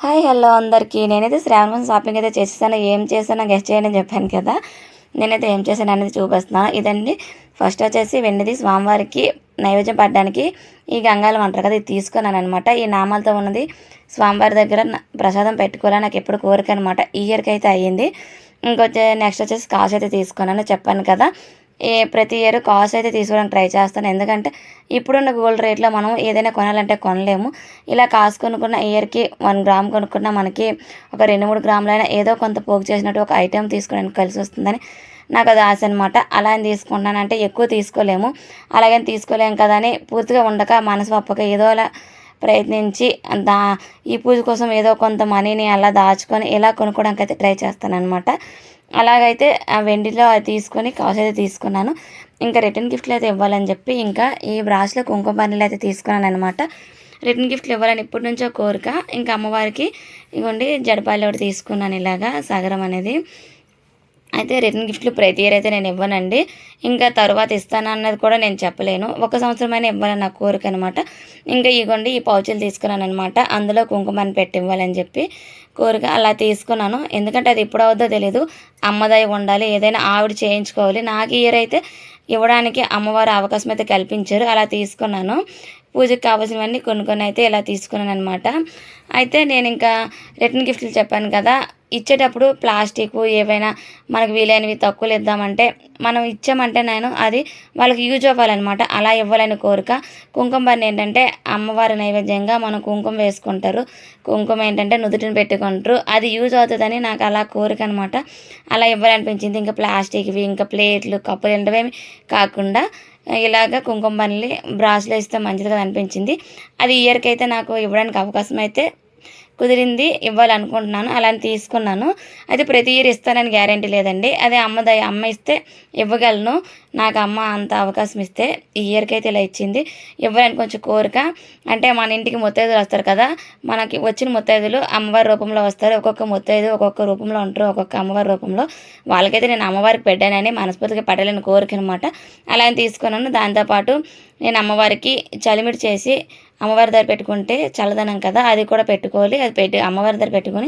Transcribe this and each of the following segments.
Hi hello అందరికీ. నేనైతే శ్రావణ మాసం షాపింగ్ అయితే చేసేసాను. ఏం చేశానో గెస్ట్ చేయండి అని చెప్పాను కదా. నేనైతే ఏం చేశాను అనేది చూపిస్తున్నాను. ఇదండి, ఫస్ట్ వచ్చేసి వెండిది స్వామివారికి నైవేద్యం పడడానికి ఈ గంగాళం అంటారు కదా, ఇది తీసుకున్నాను అనమాట. ఈ నామాలతో ఉన్నది స్వామివారి దగ్గర ప్రసాదం పెట్టుకోవాలని నాకు ఎప్పుడు కోరిక అనమాట. ఈ ఇయర్కి అయితే అయ్యింది. నెక్స్ట్ వచ్చేసి కాసు అయితే తీసుకున్నాను, చెప్పాను కదా. ప్రతి ఇయర్ కాస్ట్ అయితే తీసుకోవడానికి ట్రై చేస్తాను. ఎందుకంటే ఇప్పుడున్న గోల్డ్ రేట్లో మనం ఏదైనా కొనాలంటే కొనలేము. ఇలా కాసు కొనుక్కున్న ఇయర్కి 1 గ్రామ్ కొనుక్కున్నా మనకి ఒక 2-3 గ్రాములైనా ఏదో కొంత పోగు చేసినట్టు ఒక ఐటెం తీసుకోవడానికి కలిసి వస్తుందని నాకు అది ఆశ అనమాట. అలా అని తీసుకుంటాను. అంటే ఎక్కువ తీసుకోలేము, అలాగని తీసుకోలేము కదా అని పూర్తిగా ఉండక మనసు ఒప్పక ఏదో అలా ప్రయత్నించి దా ఈ పూజ కోసం ఏదో కొంత మనీని అలా దాచుకొని ఇలా కొనుక్కోవడానికి అయితే ట్రై చేస్తాను అనమాట. అలాగైతే ఆ వెండిలో అది తీసుకొని కాసు అయితే తీసుకున్నాను. ఇంకా రిటర్న్ గిఫ్ట్లు అయితే ఇవ్వాలని చెప్పి ఇంకా ఈ బ్రాస్లో కుంకుమ పన్నీలు అయితే తీసుకున్నాను అనమాట. రిటర్న్ గిఫ్ట్లు ఇవ్వాలని ఇప్పటి నుంచో కోరిక. ఇంకా అమ్మవారికి ఇవ్వండి జడపాలి ఒకటి తీసుకున్నాను, ఇలాగా సగరం అనేది. అయితే రిటర్న్ గిఫ్ట్లు ప్రతి ఇయర్ అయితే నేను ఇవ్వనండి. ఇంకా తర్వాత ఇస్తానన్నది కూడా నేను చెప్పలేను. ఒక సంవత్సరమైనా ఇవ్వాలని నా కోరిక అనమాట. ఇంకా ఇగోండి ఈ పౌచులు తీసుకున్నాను అనమాట. అందులో కుంకుమని పెట్టి ఇవ్వాలని చెప్పి కోరిక. అలా తీసుకున్నాను. ఎందుకంటే అది ఎప్పుడు అవుద్దో తెలీదు. అమ్మదై ఉండాలి, ఏదైనా ఆవిడ చేయించుకోవాలి. నాకు ఇయర్ అయితే ఇవ్వడానికి అమ్మవారు అవకాశం అయితే కల్పించారు. అలా తీసుకున్నాను. పూజకి కావాల్సినవన్నీ కొన్ని అయితే ఇలా తీసుకున్నాను అనమాట. అయితే నేను ఇంకా రిటర్న్ గిఫ్ట్లు చెప్పాను కదా, ఇచ్చేటప్పుడు ప్లాస్టిక్ ఏవైనా మనకు వీలైనవి తక్కువలు ఇద్దామంటే మనం ఇచ్చామంటే నేను అది వాళ్ళకి యూజ్ అవ్వాలన్నమాట. అలా ఇవ్వాలని కోరిక. కుంకుమ బన్ని ఏంటంటే అమ్మవారి నైవేద్యంగా మనం కుంకుమ వేసుకుంటారు. కుంకుమ ఏంటంటే నుదుటిని పెట్టుకుంటారు. అది యూజ్ అవుతుందని నాకు అలా కోరిక అనమాట. అలా ఇవ్వాలనిపించింది. ఇంకా ప్లాస్టిక్వి ఇంకా ప్లేట్లు కప్పులు ఇంటవేమి కాకుండా ఇలాగ కుంకుమ బన్నులు బ్రాస్లో ఇస్తే మంచిది కదా అనిపించింది. అది ఇయర్కి అయితే నాకు ఇవ్వడానికి అవకాశం అయితే కుదిరింది, ఇవ్వాలనుకుంటున్నాను. అలా తీసుకున్నాను. అయితే ప్రతి ఇయర్ ఇస్తానని గ్యారంటీ లేదండి. అదే అమ్మ ఇస్తే ఇవ్వగలను. నాకు అమ్మ అంత అవకాశం ఇస్తే ఈ ఇయర్కి అయితే ఇలా ఇచ్చింది. ఇవ్వాలని కొంచెం కోరిక. అంటే మన ఇంటికి ముత్తైదులు వస్తారు కదా, మనకి వచ్చిన ముత్తైదులు అమ్మవారి రూపంలో వస్తారు. ఒక్కొక్క ముత్తైదు ఒక్కొక్క రూపంలో ఉంటారు, ఒక్కొక్క అమ్మవారి రూపంలో. వాళ్ళకైతే నేను అమ్మవారికి పెట్టానని మనస్ఫూర్తిగా పెట్టలేని కోరిక అనమాట. అలా తీసుకున్నాను. దాంతోపాటు నేను అమ్మవారికి చలిమిడి చేసి అమ్మవారి దగ్గర పెట్టుకుంటే చల్లదనం కదా, అది కూడా పెట్టుకోవాలి. అది అమ్మవారి దగ్గర పెట్టుకొని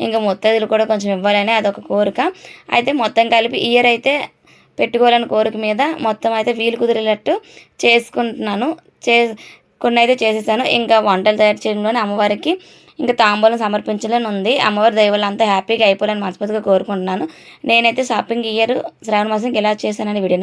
ఇంకా ముత్తైదులు కూడా కొంచెం ఇవ్వాలని అదొక కోరిక. అయితే మొత్తం కలిపి ఇయర్ అయితే పెట్టుకోవాలని కోరిక మీద మొత్తం అయితే వీలు కుదిరేటట్టు చేసుకుంటున్నాను. కొన్ని అయితే చేసేసాను. ఇంకా వంటలు తయారు చేయడంలోనే అమ్మవారికి ఇంకా తాంబూలం సమర్పించాలని ఉంది. అమ్మవారి దయ అంతా హ్యాపీగా అయిపోవాలని మనస్ఫూర్తిగా కోరుకుంటున్నాను. నేనైతే షాపింగ్ ఇయర్ శ్రావణ మాసంకి ఎలా చేశానని వీడియో